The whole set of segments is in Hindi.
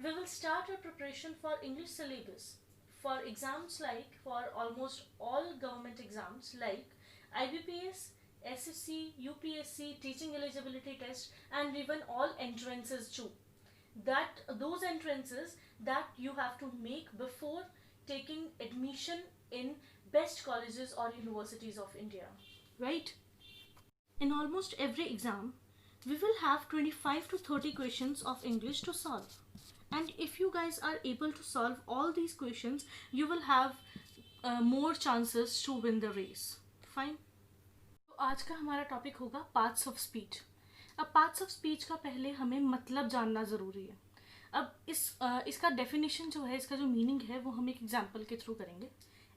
We will start our preparation for English syllabus for exams like for almost all government exams like IBPS, SSC, UPSC, teaching eligibility test, and even all entrances too. That those entrances that you have to make before taking admission in best colleges or universities of India, right? In almost every exam, we will have 25 to 30 questions of English to solve. And if you guys are able to solve all these questions, you will have more chances to win the race. Fine. तो आज का हमारा टॉपिक होगा पार्ट्स ऑफ स्पीच. अब पार्ट्स ऑफ स्पीच का पहले हमें मतलब जानना ज़रूरी है. अब इसका डेफिनेशन जो है, इसका जो मीनिंग है, वो हम एक एग्जाम्पल के थ्रू करेंगे.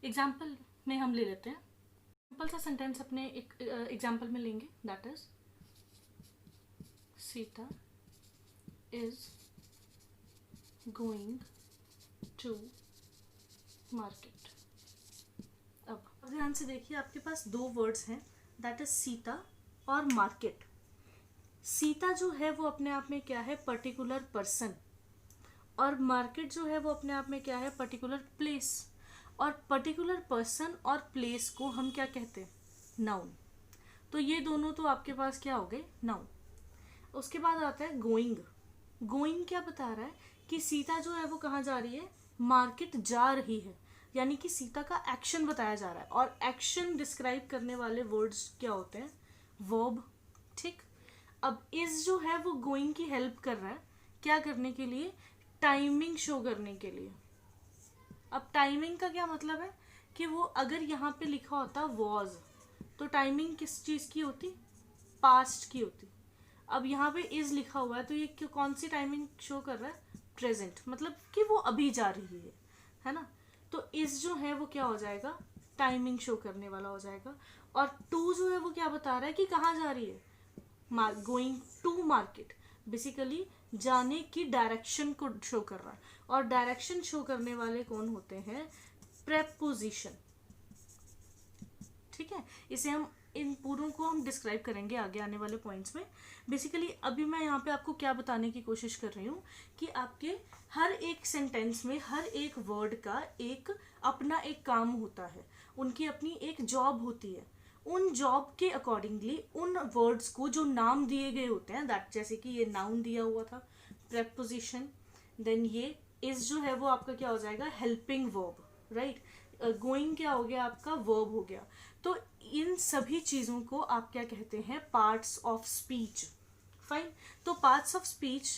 एग्जाम्पल में हम ले लेते हैं, सिंपल सा सेंटेंस अपने एक एग्जाम्पल में लेंगे. That is Sita is going to market. अब ध्यान से देखिए, आपके पास दो वर्ड्स हैं, दैट इज सीता और मार्केट. सीता जो है वो अपने आप में क्या है, पर्टिकुलर पर्सन, और मार्केट जो है वो अपने आप में क्या है, पर्टिकुलर प्लेस. और पर्टिकुलर पर्सन और प्लेस को हम क्या कहते हैं, नाउन. तो ये दोनों तो आपके पास क्या हो गए, नाउन. उसके बाद आता है गोइंग. गोइंग क्या बता रहा है कि सीता जो है वो कहाँ जा रही है, मार्केट जा रही है, यानी कि सीता का एक्शन बताया जा रहा है. और एक्शन डिस्क्राइब करने वाले वर्ड्स क्या होते हैं, वर्ब. ठीक. अब इज जो है वो गोइंग की हेल्प कर रहा है क्या करने के लिए, टाइमिंग शो करने के लिए. अब टाइमिंग का क्या मतलब है कि वो अगर यहाँ पे लिखा होता वॉज, तो टाइमिंग किस चीज़ की होती, पास्ट की होती. अब यहाँ पे इज लिखा हुआ है तो ये कौन सी टाइमिंग शो कर रहा है, प्रेजेंट, मतलब कि वो अभी जा रही है ना. तो इज जो है वो क्या हो जाएगा, टाइमिंग शो करने वाला हो जाएगा. और टू जो है वो क्या बता रहा है कि कहाँ जा रही है, गोइंग टू मार्केट. बेसिकली जाने की डायरेक्शन को शो कर रहा है. और डायरेक्शन शो करने वाले कौन होते हैं, प्रेपोजिशन. ठीक है, इसे हम इन पूरों को हम डिस्क्राइब करेंगे आगे आने वाले पॉइंट्स में. बेसिकली अभी मैं यहाँ पे आपको क्या बताने की कोशिश कर रही हूँ कि आपके हर एक सेंटेंस में हर एक वर्ड का एक अपना एक काम होता है, उनकी अपनी एक जॉब होती है. उन जॉब के अकॉर्डिंगली उन वर्ड्स को जो नाम दिए गए होते हैं, दैट जैसे कि ये नाउन दिया हुआ था, प्रेपोजिशन. देन ये इज जो है वो आपका क्या हो जाएगा, हेल्पिंग वर्ब, राइट. गोइंग क्या हो गया, आपका वर्ब हो गया. तो इन सभी चीज़ों को आप क्या कहते हैं, पार्ट्स ऑफ स्पीच. फाइन. तो पार्ट्स ऑफ स्पीच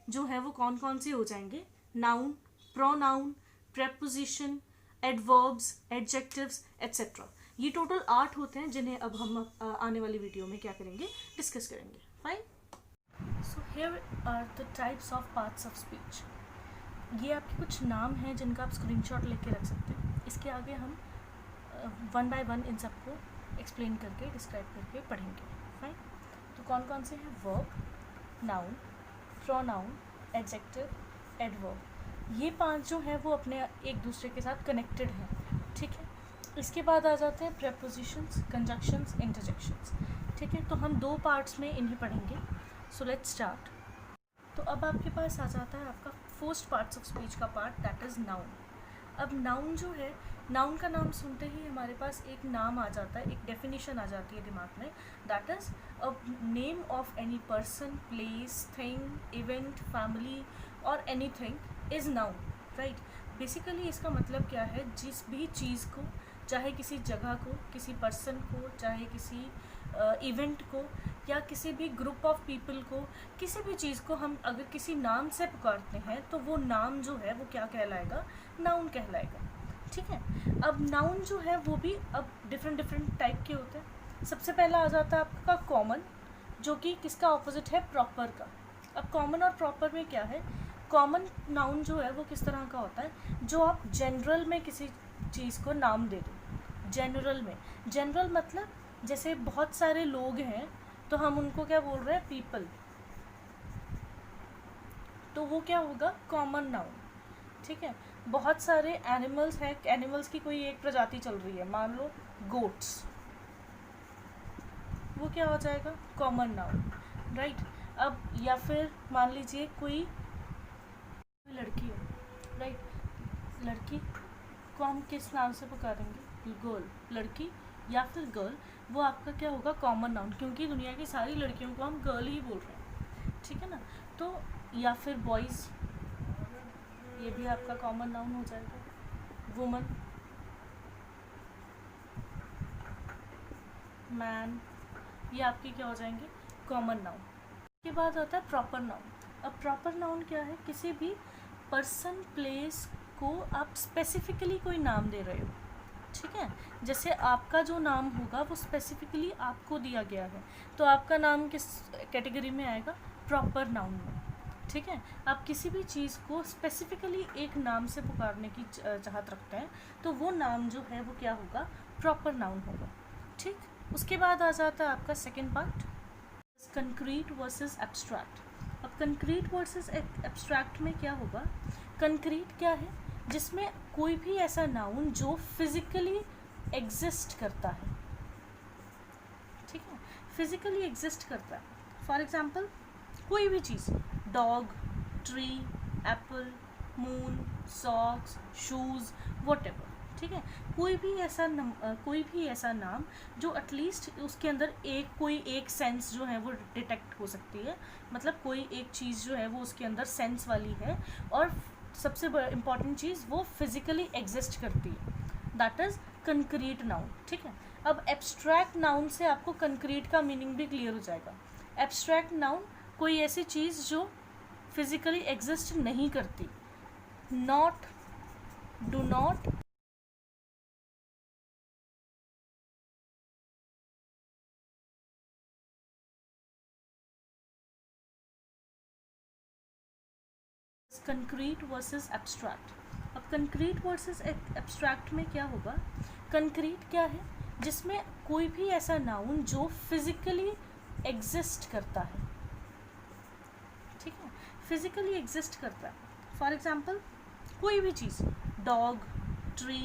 जो है वो कौन कौन से हो जाएंगे, noun, pronoun, preposition, adverbs, adjectives etcetera. ये टोटल 8 होते हैं जिन्हें अब हम आने वाली वीडियो में क्या करेंगे, डिस्कस करेंगे. Fine. So here are the types of parts of speech. ये आपके कुछ नाम हैं जिनका आप स्क्रीनशॉट लेके रख सकते हैं. इसके आगे हम वन बाय वन इन सबको एक्सप्लेन करके डिस्क्राइब करके पढ़ेंगे. फाइन. तो कौन कौन से हैं, verb, noun, pronoun, adjective, adverb. ये 5 जो हैं वो अपने एक दूसरे के साथ कनेक्टेड हैं. ठीक है. इसके बाद आ जाते हैं प्रेपोजिशंस, कंजक्शंस, इंटरजेक्शंस. ठीक है. तो हम 2 पार्ट्स में इन्हें पढ़ेंगे. So let's start. तो अब आपके पास आ जाता है आपका फर्स्ट पार्ट्स ऑफ स्पीच का पार्ट, दैट इज़ नाउन. अब नाउन जो है, नाउन का नाम सुनते ही हमारे पास एक नाम आ जाता है, एक डेफिनेशन आ जाती है दिमाग में, that is a name of any person, place, thing, event, family और anything is noun, right. Basically इसका मतलब क्या है, जिस भी चीज़ को, चाहे किसी जगह को, किसी पर्सन को, चाहे किसी इवेंट को, या किसी भी ग्रुप ऑफ पीपल को, किसी भी चीज़ को हम अगर किसी नाम से पुकारते हैं तो वो नाम जो है वो क्या कहलाएगा, नाउन कहलाएगा. ठीक है. अब नाउन जो है वो भी अब डिफरेंट टाइप के होते हैं. सबसे पहला आ जाता है आपका कॉमन, जो कि किसका ऑपोजिट है, प्रॉपर का. अब कॉमन और प्रॉपर में क्या है, कॉमन नाउन जो है वो किस तरह का होता है, जो आप जनरल में किसी चीज़ को नाम दे दो. जनरल में, जनरल मतलब जैसे बहुत सारे लोग हैं तो हम उनको क्या बोल रहे हैं, पीपल. तो वो क्या होगा, कॉमन नाउन. ठीक है. बहुत सारे एनिमल्स हैं, एनिमल्स की कोई एक प्रजाति चल रही है, मान लो गोट्स, वो क्या हो जाएगा, कॉमन नाउन, राइट. अब या फिर मान लीजिए कोई लड़की है, राइट, लड़की को हम किस नाम से पुकारेंगे? गर्ल, लड़की या फिर गर्ल, वो आपका क्या होगा? कॉमन नाउन, क्योंकि दुनिया की सारी लड़कियों को हम गर्ल ही बोल रहे हैं, ठीक है ना। तो या फिर बॉयज़, ये भी आपका कॉमन नाउन हो जाएगा। वुमन, मैन, ये आपके क्या हो जाएंगे? Common noun. के बाद आता है प्रॉपर नाउन। अब प्रॉपर नाउन क्या है? किसी भी पर्सन, प्लेस को आप स्पेसिफिकली कोई नाम दे रहे हो, ठीक है। जैसे आपका जो नाम होगा वो स्पेसिफिकली आपको दिया गया है, तो आपका नाम किस कैटेगरी में आएगा? प्रॉपर नाउन में, ठीक है। आप किसी भी चीज़ को स्पेसिफिकली एक नाम से पुकारने की चाहत रखते हैं, तो वो नाम जो है वो क्या होगा? प्रॉपर नाउन होगा, ठीक। उसके बाद आ जाता है आपका second part, concrete versus abstract. अब कंक्रीट वर्सेस एब्स्ट्रैक्ट में क्या होगा? कंक्रीट क्या है? जिसमें कोई भी ऐसा नाउन जो फिजिकली एग्जिस्ट करता है, ठीक है, फिजिकली एग्जिस्ट करता है। फॉर एग्जांपल कोई भी चीज़, dog, tree, apple, moon, socks, shoes, whatever, ठीक है। कोई भी ऐसा नाम जो एटलीस्ट उसके अंदर कोई एक सेंस जो है वो डिटेक्ट हो सकती है, मतलब कोई एक चीज़ जो है वो उसके अंदर सेंस वाली है, और सबसे इम्पॉर्टेंट चीज़ वो फिजिकली एग्जिस्ट करती है, दैट इज़ कंक्रीट नाउन, ठीक है। अब एब्स्ट्रैक्ट नाउन से आपको कंक्रीट का मीनिंग भी क्लियर हो जाएगा। एब्स्ट्रैक्ट नाउन कोई ऐसी चीज़ जो फिजिकली एग्जिस्ट नहीं करती, not, do not, concrete versus abstract. अब कंक्रीट वर्सेस एब्स्ट्रैक्ट में क्या होगा? कंक्रीट क्या है? जिसमें कोई भी ऐसा नाउन जो फिजिकली एग्जिस्ट करता है, ठीक है, फिजिकली एग्जिस्ट करता है। फॉर एग्जांपल कोई भी चीज़, dog, tree,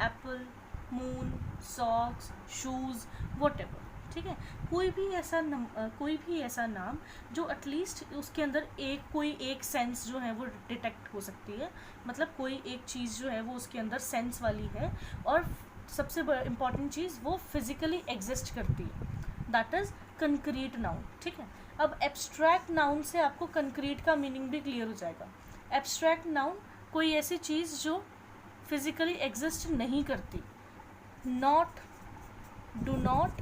apple, moon, socks, shoes, whatever, ठीक है। कोई भी ऐसा नाम जो एटलीस्ट उसके अंदर कोई एक सेंस जो है वो डिटेक्ट हो सकती है, मतलब कोई एक चीज़ जो है वो उसके अंदर सेंस वाली है, और सबसे इम्पॉर्टेंट चीज़ वो फिजिकली एग्जिस्ट करती है, दैट इज़ कंक्रीट नाउन, ठीक है। अब एब्स्ट्रैक्ट नाउन से आपको कंक्रीट का मीनिंग भी क्लियर हो जाएगा। एब्स्ट्रैक्ट नाउन कोई ऐसी चीज़ जो फिजिकली एग्जिस्ट नहीं करती, नॉट, डू नॉट,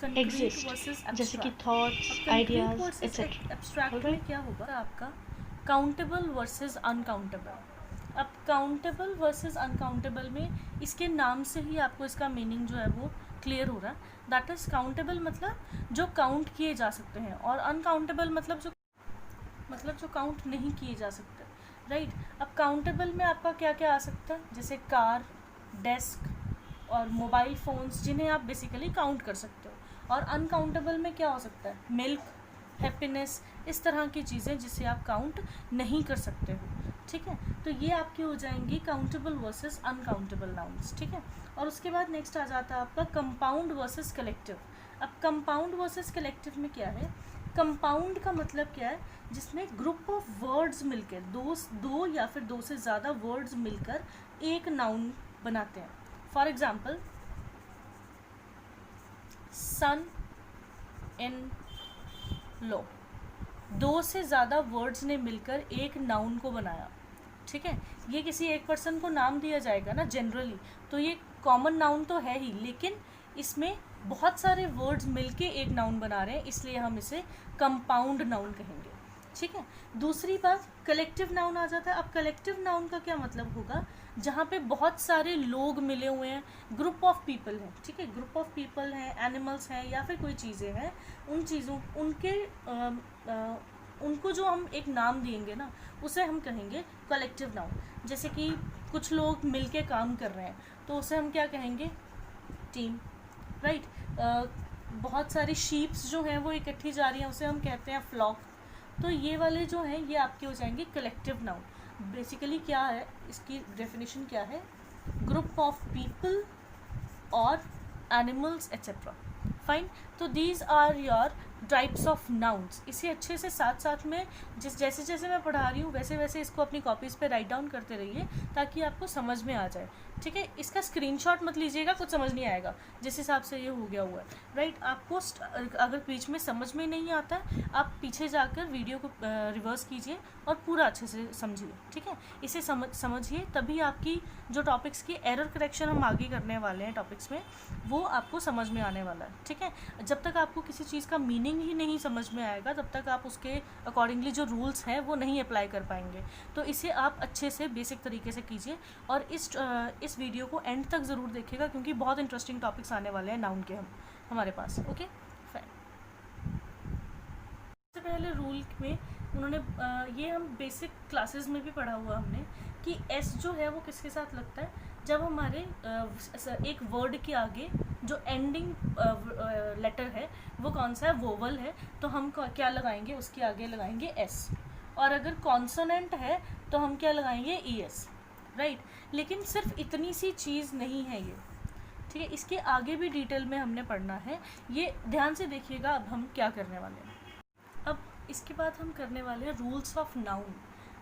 एग्जिस्ट, जैसे कि थॉट्स, आइडियाज एटसेट्रा। एब्स्ट्रैक्ट में क्या होगा आपका? Countable versus uncountable. अब काउंटेबल वर्सेस अनकाउंटेबल में इसके नाम से ही आपको इसका मीनिंग जो है वो क्लियर हो रहा है, दैट इज़ काउंटेबल मतलब जो काउंट किए जा सकते हैं, और अनकाउंटेबल मतलब जो काउंट नहीं किए जा सकते, राइट। अब काउंटेबल में आपका क्या क्या आ सकता है? जैसे कार, डेस्क और मोबाइल फ़ोन्स, जिन्हें आप बेसिकली काउंट कर सकते हो। और अनकाउंटेबल में क्या हो सकता है? मिल्क, हैप्पीनेस, इस तरह की चीज़ें जिसे आप काउंट नहीं कर सकते हो, ठीक है। तो ये आपके हो जाएंगी काउंटेबल वर्सेस अनकाउंटेबल नाउन्स, ठीक है। और उसके बाद नेक्स्ट आ जाता है आपका कंपाउंड वर्सेस कलेक्टिव। अब कंपाउंड वर्सेस कलेक्टिव में क्या है? कंपाउंड का मतलब क्या है? जिसमें ग्रुप ऑफ वर्ड्स मिलकर, दो या फिर दो से ज़्यादा वर्ड्स मिलकर एक नाउन बनाते हैं। फॉर एग्जाम्पल सन, इन, लो, दो से ज़्यादा वर्ड्स ने मिलकर एक नाउन को बनाया, ठीक है। ये किसी एक पर्सन को नाम दिया जाएगा ना जनरली, तो ये कॉमन नाउन तो है ही, लेकिन इसमें बहुत सारे वर्ड्स मिलके एक नाउन बना रहे हैं, इसलिए हम इसे कंपाउंड नाउन कहेंगे, ठीक है। दूसरी बात, कलेक्टिव नाउन आ जाता है। अब कलेक्टिव नाउन का क्या मतलब होगा? जहाँ पे बहुत सारे लोग मिले हुए हैं, ग्रुप ऑफ पीपल हैं, ठीक है, ग्रुप ऑफ पीपल हैं, एनिमल्स हैं, या फिर कोई चीज़ें हैं, उन चीज़ों उनको जो हम एक नाम देंगे ना, उसे हम कहेंगे कलेक्टिव नाउन। जैसे कि कुछ लोग मिलके काम कर रहे हैं, तो उसे हम क्या कहेंगे? Team, right. बहुत सारी शीप्स जो हैं वो इकट्ठी जा रही हैं, उसे हम कहते हैं फ्लॉक। तो ये वाले जो हैं ये आपके हो जाएंगे कलेक्टिव नाउन। बेसिकली क्या है, इसकी डेफिनेशन क्या है? ग्रुप ऑफ पीपल और एनिमल्स एट्सेट्रा, फाइन। तो these are your types of nouns, इसे अच्छे से साथ साथ में जैसे जैसे मैं पढ़ा रही हूँ वैसे वैसे इसको अपनी कॉपीज़ पे राइट डाउन करते रहिए ताकि आपको समझ में आ जाए, ठीक है। इसका स्क्रीनशॉट मत लीजिएगा, कुछ समझ नहीं आएगा, जिस हिसाब से ये हो गया हुआ है, राइट। आपको अगर बीच में समझ में नहीं आता आप पीछे जाकर वीडियो को रिवर्स कीजिए और पूरा अच्छे से समझिए, ठीक है। इसे समझिए, तभी आपकी जो टॉपिक्स की एरर करेक्शन हम आगे करने वाले हैं टॉपिक्स में, वो आपको समझ में आने वाला है, ठीक है। जब तक आपको किसी चीज़ का मीनिंग ही नहीं समझ में आएगा तब तक आप उसके अकॉर्डिंगली जो रूल्स हैं वो नहीं अप्लाई कर पाएंगे। तो इसे आप अच्छे से बेसिक तरीके से कीजिए और इस वीडियो को एंड तक ज़रूर देखिएगा क्योंकि बहुत इंटरेस्टिंग टॉपिक्स आने वाले हैं नाउन के हमारे पास, ओके फाइन। सबसे पहले रूल में उन्होंने ये हम बेसिक क्लासेस में भी पढ़ा हुआ हमने कि एस जो है वो किसके साथ लगता है, जब हमारे एक वर्ड के आगे जो एंडिंग लेटर है वो कौन सा है, वोवल है, तो हम क्या लगाएंगे, उसके आगे लगाएंगे एस। और अगर कॉन्सोनेंट है तो हम क्या लगाएंगे, ई एस, राइट। लेकिन सिर्फ इतनी सी चीज़ नहीं है ये, ठीक है, इसके आगे भी डिटेल में हमने पढ़ना है, ये ध्यान से देखिएगा। अब हम क्या करने वाले हैं, अब इसके बाद हम करने वाले हैं rules of noun,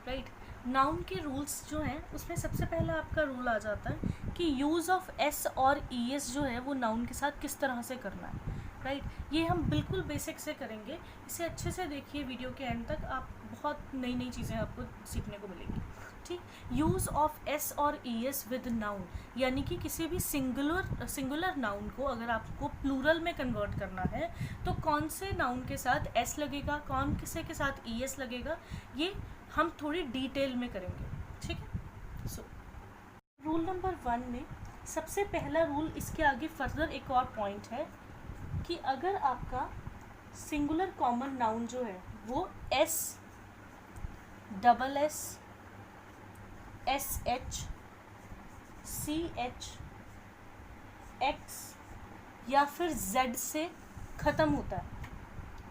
right. Noun के रूल्स जो हैं उसमें सबसे पहला आपका रूल आ जाता है कि यूज़ ऑफ एस और ई एस जो है वो नाउन के साथ किस तरह से करना है, राइट। ये हम बिल्कुल बेसिक से करेंगे, इसे अच्छे से देखिए वीडियो के एंड तक, आप बहुत नई नई चीज़ें आपको सीखने को मिलेंगी, ठीक। यूज़ ऑफ एस और ई एस विद नाउन, यानी कि किसी भी सिंगुलर नाउन को अगर आपको प्लूरल में कन्वर्ट करना है तो कौन से नाउन के साथ एस लगेगा, कौन किसे के साथ ई एस लगेगा, ये हम थोड़ी डिटेल में करेंगे, ठीक है। सो रूल नंबर 1 में सबसे पहला रूल, इसके आगे फर्दर एक और पॉइंट है कि अगर आपका सिंगुलर कॉमन नाउन जो है वो S, double S, S H, C H, X या फिर जेड से ख़त्म होता है,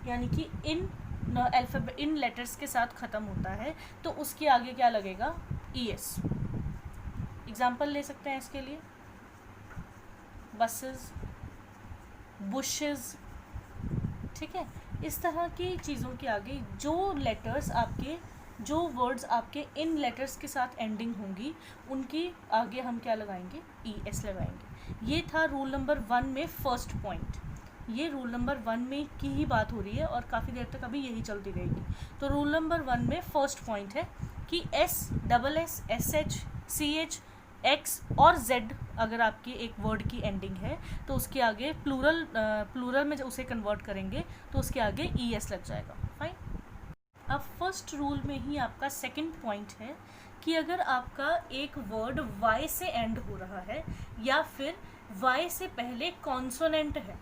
यानी कि इन लेटर्स के साथ ख़त्म होता है, तो उसके आगे क्या लगेगा, ई एस। एग्जाम्पल ले सकते हैं इसके लिए, बसेस, बुशेस, ठीक है। इस तरह की चीज़ों के आगे जो वर्ड्स आपके इन लेटर्स के साथ एंडिंग होंगी उनकी आगे हम क्या लगाएंगे, ई एस लगाएंगे। ये था रूल नंबर 1 में फर्स्ट पॉइंट। ये रूल नंबर 1 में की ही बात हो रही है और काफ़ी देर तक अभी यही चलती रहेगी। तो रूल नंबर 1 में फर्स्ट पॉइंट है कि S, double S, S H, C H, X और जेड अगर आपकी एक वर्ड की एंडिंग है तो उसके आगे प्लूरल में जब उसे कन्वर्ट करेंगे तो उसके आगे ई एस लग जाएगा, फाइन। अब फर्स्ट रूल में ही आपका सेकंड पॉइंट है कि अगर आपका एक वर्ड वाई से एंड हो रहा है या फिर वाई से पहले कॉन्सोनेंट है,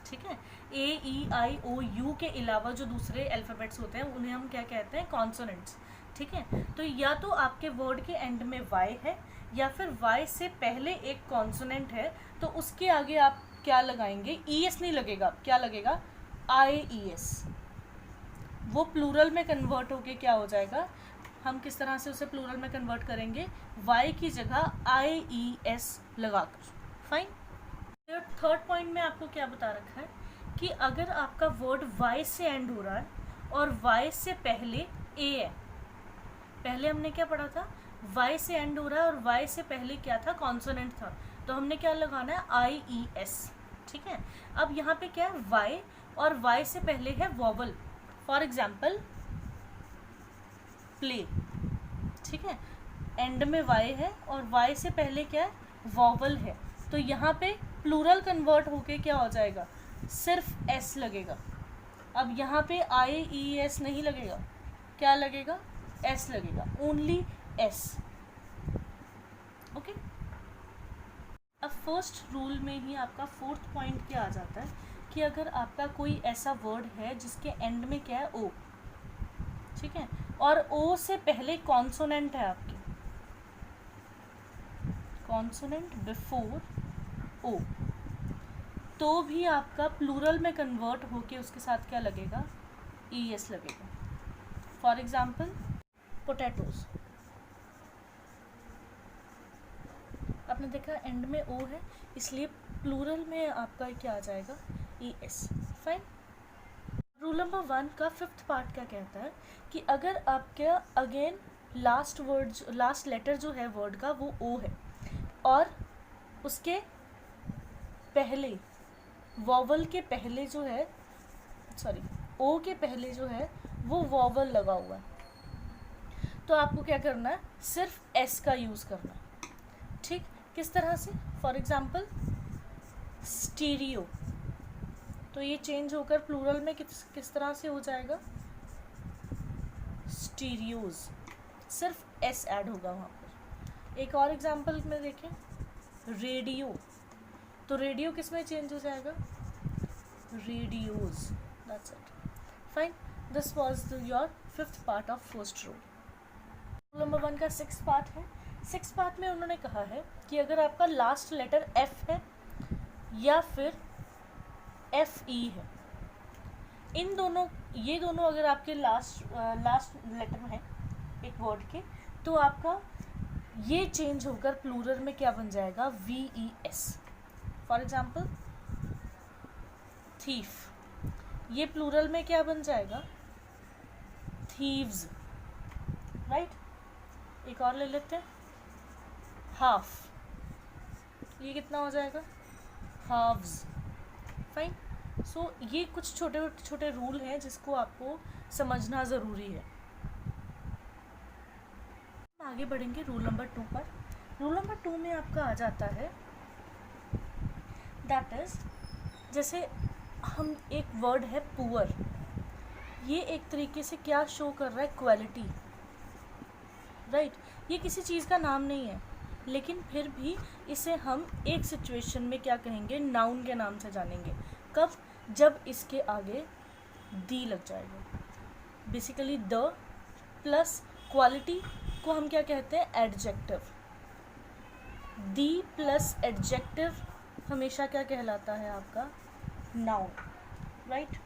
ठीक है, ए, ई, आई, ओ, यू के अलावा जो दूसरे अल्फ़ाबेट्स होते हैं उन्हें हम क्या कहते हैं, कॉन्सोनेंट्स, ठीक है। तो या तो आपके वर्ड के एंड में वाई है या फिर वाई से पहले एक कॉन्सोनेंट है, तो उसके आगे आप क्या लगाएंगे, ई एस नहीं लगेगा, क्या लगेगा, आई ई एस। वो प्लूरल में कन्वर्ट होके क्या हो जाएगा, हम किस तरह से उसे प्लूरल में कन्वर्ट करेंगे, वाई की जगह आई ई एस लगाकर, फाइन। थर्ड पॉइंट में आपको क्या बता रखा है कि अगर आपका वर्ड वाई से एंड हो रहा है और वाई से पहले ए है, पहले हमने क्या पढ़ा था, वाई से एंड हो रहा है और वाई से पहले क्या था, कॉन्सोनेंट था, तो हमने क्या लगाना है, आई ई एस, ठीक है। अब यहाँ पे क्या है, वाई और वाई से पहले है वॉवल, फॉर एग्जाम्पल प्ले, ठीक है, एंड में वाई है और वाई से पहले क्या है, वॉवल है, तो यहाँ पे प्लूरल कन्वर्ट होके क्या हो जाएगा, सिर्फ एस लगेगा। अब यहाँ पे आई ई एस नहीं लगेगा, क्या लगेगा, एस लगेगा, ओनली एस, ओके। अब फर्स्ट रूल में ही आपका फोर्थ पॉइंट क्या आ जाता है कि अगर आपका कोई ऐसा वर्ड है जिसके एंड में क्या है, ओ, ठीक है, और ओ से पहले कॉन्सोनेंट है आपकी, कॉन्सोनेंट बिफोर ओ, तो भी आपका प्लूरल में कन्वर्ट होके उसके साथ क्या लगेगा, ई एस लगेगा। फॉर एग्जाम्पल पोटैटोज, आपने देखा एंड में ओ है इसलिए प्लूरल में आपका क्या आ जाएगा, E S, fine. Rule number 1 का 5th पार्ट क्या कहता है कि अगर आपके अगेन लास्ट लेटर जो है वर्ड का वो ओ है और उसके पहले वॉवल के पहले जो है ओ के पहले जो है वो वॉवल लगा हुआ है, तो आपको क्या करना है, सिर्फ एस का यूज़ करना है। ठीक, किस तरह से? फॉर एग्जाम्पल स्टीरियो, तो ये चेंज होकर प्लूरल में किस तरह से हो जाएगा? स्टीरियोज, सिर्फ एस ऐड होगा वहाँ पर। एक और एग्जाम्पल में देखें, रेडियो, तो रेडियो किस में चेंज हो जाएगा? Radios. That's it, fine. This was your 5th part of first rule. Rule number 1 का 6th पार्ट है। 6th पार्ट में उन्होंने कहा है कि अगर आपका लास्ट लेटर एफ है या फिर एफ ई है, ये दोनों अगर आपके लास्ट लेटर में है एक वर्ड के, तो आपका ये चेंज होकर प्लूरल में क्या बन जाएगा? V E S. For example thief, ये प्लूरल में क्या बन जाएगा? Thieves, right. एक और ले लेते हैं, हाफ, ये कितना हो जाएगा? Halves, fine. सो ये कुछ छोटे छोटे रूल हैं जिसको आपको समझना ज़रूरी है। आगे बढ़ेंगे रूल नंबर 2 पर। रूल नंबर 2 में आपका आ जाता है, दैट इज़, जैसे हम एक वर्ड है पुअर, ये एक तरीके से क्या शो कर रहा है? Quality, right. ये किसी चीज़ का नाम नहीं है, लेकिन फिर भी इसे हम एक सिचुएशन में क्या कहेंगे? नाउन के नाम से जानेंगे। कब? जब इसके आगे दी लग जाएगा। बेसिकली द प्लस क्वालिटी को हम क्या कहते हैं? एडजेक्टिव। दी प्लस एडजेक्टिव हमेशा क्या कहलाता है? आपका नाउन, राइट।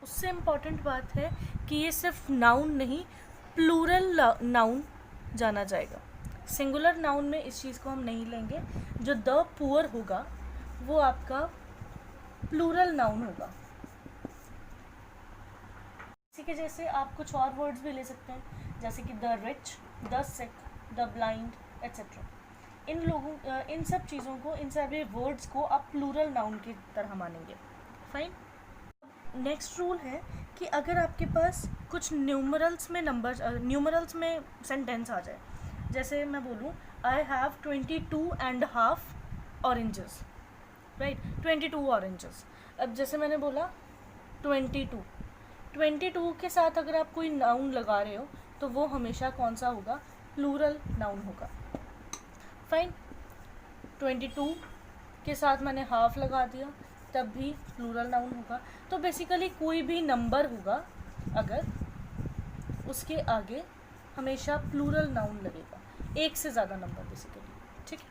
उससे इम्पॉर्टेंट बात है कि ये सिर्फ नाउन नहीं, प्लूरल नाउन जाना जाएगा। सिंगुलर नाउन में इस चीज़ को हम नहीं लेंगे। जो द पुअर होगा वो आपका प्लूरल नाउन होगा। इसी के जैसे आप कुछ और वर्ड्स भी ले सकते हैं, जैसे कि the rich, the sick, the blind etcetera. इन सब चीज़ों को, इन सभी वर्ड्स को आप प्लूरल नाउन की तरह मानेंगे, फाइन। नेक्स्ट रूल है कि अगर आपके पास कुछ न्यूमरल्स में सेंटेंस आ जाए, जैसे मैं बोलूँ I have 22.5 oranges, right, 22 oranges. अब जैसे मैंने बोला 22 के साथ अगर आप कोई नाउन लगा रहे हो तो वो हमेशा कौन सा होगा? प्लूरल नाउन होगा, फाइन। 22 के साथ मैंने हाफ लगा दिया, तब भी प्लूरल नाउन होगा। तो बेसिकली कोई भी नंबर होगा अगर उसके आगे हमेशा प्लूरल नाउन लगेगा, एक से ज़्यादा नंबर बेसिकली, ठीक है।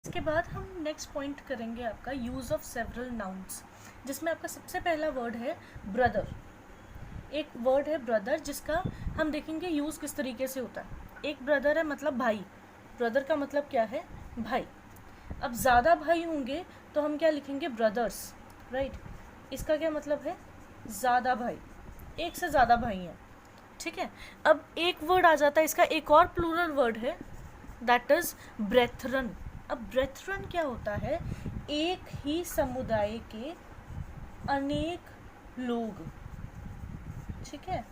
इसके बाद हम नेक्स्ट पॉइंट करेंगे आपका यूज़ ऑफ सेवरल नाउन्स, जिसमें आपका सबसे पहला वर्ड है ब्रदर। एक वर्ड है ब्रदर जिसका हम देखेंगे यूज़ किस तरीके से होता है। एक ब्रदर है मतलब भाई, ब्रदर का मतलब क्या है? भाई। अब ज़्यादा भाई होंगे तो हम क्या लिखेंगे? Brothers, right. इसका क्या मतलब है? ज़्यादा भाई, एक से ज़्यादा भाई हैं, ठीक है। अब एक वर्ड आ जाता है, इसका एक और प्लूरल वर्ड है, दैट इज़ ब्रेथरन। अब ब्रेथरन क्या होता है? एक ही समुदाय के अनेक लोग, ठीक है।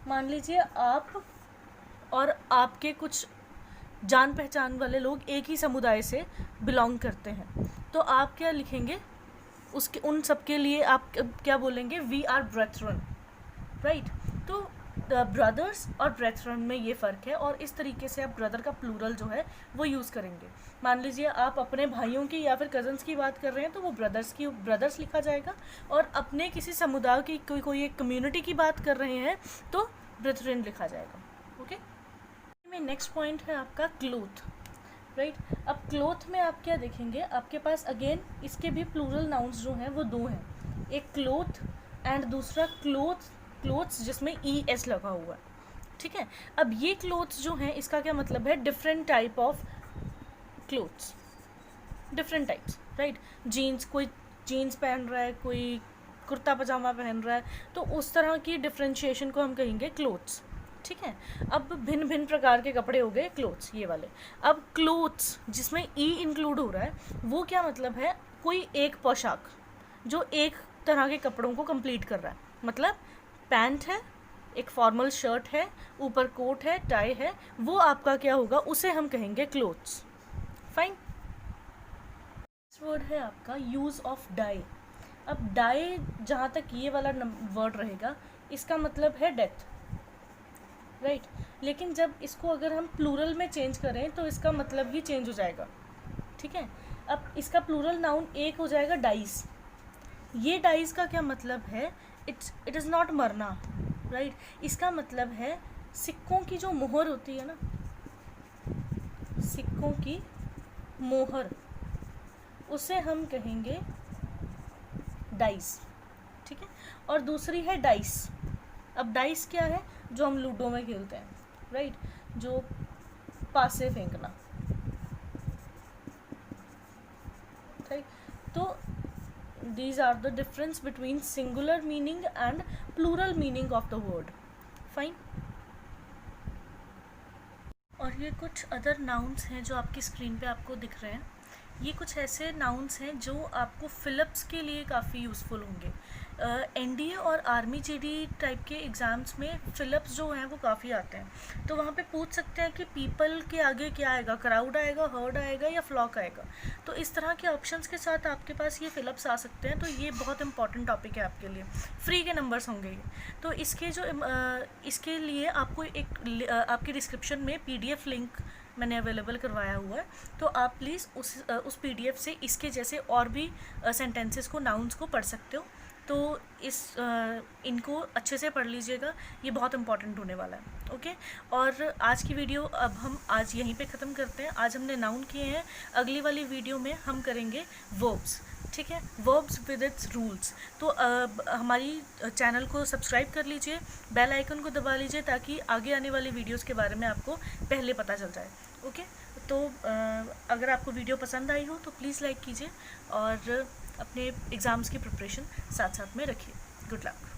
मान लीजिए आप और आपके कुछ जान पहचान वाले लोग एक ही समुदाय से बिलोंग करते हैं, तो आप क्या लिखेंगे? उसके उन सब के लिए आप क्या बोलेंगे? We are brethren, right. तो ब्रदर्स और ब्रेथरन में ये फ़र्क है, और इस तरीके से आप ब्रदर का प्लूरल जो है वो यूज़ करेंगे। मान लीजिए आप अपने भाइयों की या फिर कज़न्स की बात कर रहे हैं तो वो ब्रदर्स लिखा जाएगा, और अपने किसी समुदाय की कोई एक कम्युनिटी की बात कर रहे हैं तो ब्रेथरन लिखा जाएगा, ओके। में नेक्स्ट पॉइंट है आपका क्लोथ, राइट। अब क्लोथ में आप क्या देखेंगे? आपके पास अगेन इसके भी प्लूरल नाउन्स जो हैं वो दो हैं, एक क्लोथ एंड दूसरा क्लोथ्स जिसमें ES लगा हुआ है, ठीक है। अब ये क्लोथ्स जो हैं इसका क्या मतलब है? Different type of clothes, different types, right. Jeans, कोई जीन्स पहन रहा है, कोई कुर्ता पजामा पहन रहा है, तो उस तरह की डिफ्रेंशिएशन को हम कहेंगे क्लोथ्स। ठीक है, अब भिन्न भिन्न प्रकार के कपड़े हो गए क्लोथ्स ये वाले। अब क्लोथ्स जिसमें ई इंक्लूड हो रहा है, वो क्या मतलब है, कोई एक पोशाक जो एक तरह के कपड़ों को कंप्लीट कर रहा है। मतलब पैंट है, एक फॉर्मल शर्ट है, ऊपर कोट है, टाई है, वो आपका क्या होगा, उसे हम कहेंगे क्लोथ्स। फाइन। वर्ड है आपका यूज़ ऑफ डाई। अब डाई जहाँ तक ये वाला वर्ड रहेगा, इसका मतलब है डेथ, राइट। लेकिन जब इसको अगर हम प्लूरल में चेंज करें तो इसका मतलब ही चेंज हो जाएगा। ठीक है, अब इसका प्लूरल नाउन एक हो जाएगा डाइस। ये डाइस का क्या मतलब है, इट इज़ नॉट मरना, राइट। इसका मतलब है सिक्कों की जो मोहर होती है ना, सिक्कों की मोहर, उसे हम कहेंगे डाइस। ठीक है, और दूसरी है डाइस। अब डाइस क्या है, जो हम लूडो में खेलते हैं, राइट, जो पासे फेंकना, राइट। तो these are the difference between singular meaning and plural meaning of the word. Fine. और ये कुछ अदर नाउन्स हैं जो आपकी स्क्रीन पे आपको दिख रहे हैं। ये कुछ ऐसे नाउन्स हैं जो आपको फिलिप्स के लिए काफ़ी यूज़फुल होंगे। एनडीए और आर्मी जीडी टाइप के एग्ज़ाम्स में फिलिप्स जो हैं वो काफ़ी आते हैं, तो वहाँ पे पूछ सकते हैं कि पीपल के आगे क्या आएगा, क्राउड आएगा, हर्ड आएगा या फ्लॉक आएगा। तो इस तरह के ऑप्शंस के साथ आपके पास ये फिलिप्स आ सकते हैं। तो ये बहुत इंपॉर्टेंट टॉपिक है आपके लिए, फ्री के नंबर्स होंगे ये। तो इसके जो इसके लिए आपको एक आपकी डिस्क्रिप्शन में PDF लिंक मैंने अवेलेबल करवाया हुआ है, तो आप प्लीज़ उस PDF से इसके जैसे और भी सेंटेंसेस को, नाउन्स को पढ़ सकते हो। तो इनको अच्छे से पढ़ लीजिएगा, ये बहुत इंपॉर्टेंट होने वाला है। ओके, और आज की वीडियो अब हम आज यहीं पे ख़त्म करते हैं। आज हमने नाउन किए हैं, अगली वाली वीडियो में हम करेंगे वर्ब्स। ठीक है, वर्ब्स विद इट्स रूल्स। तो हमारी चैनल को सब्सक्राइब कर लीजिए, बेल आइकन को दबा लीजिए, ताकि आगे आने वाली वीडियोस के बारे में आपको पहले पता चल जाए। ओके, तो अगर आपको वीडियो पसंद आई हो तो प्लीज़ लाइक कीजिए और अपने एग्ज़ाम्स की प्रिपरेशन साथ साथ में रखिए। Good luck.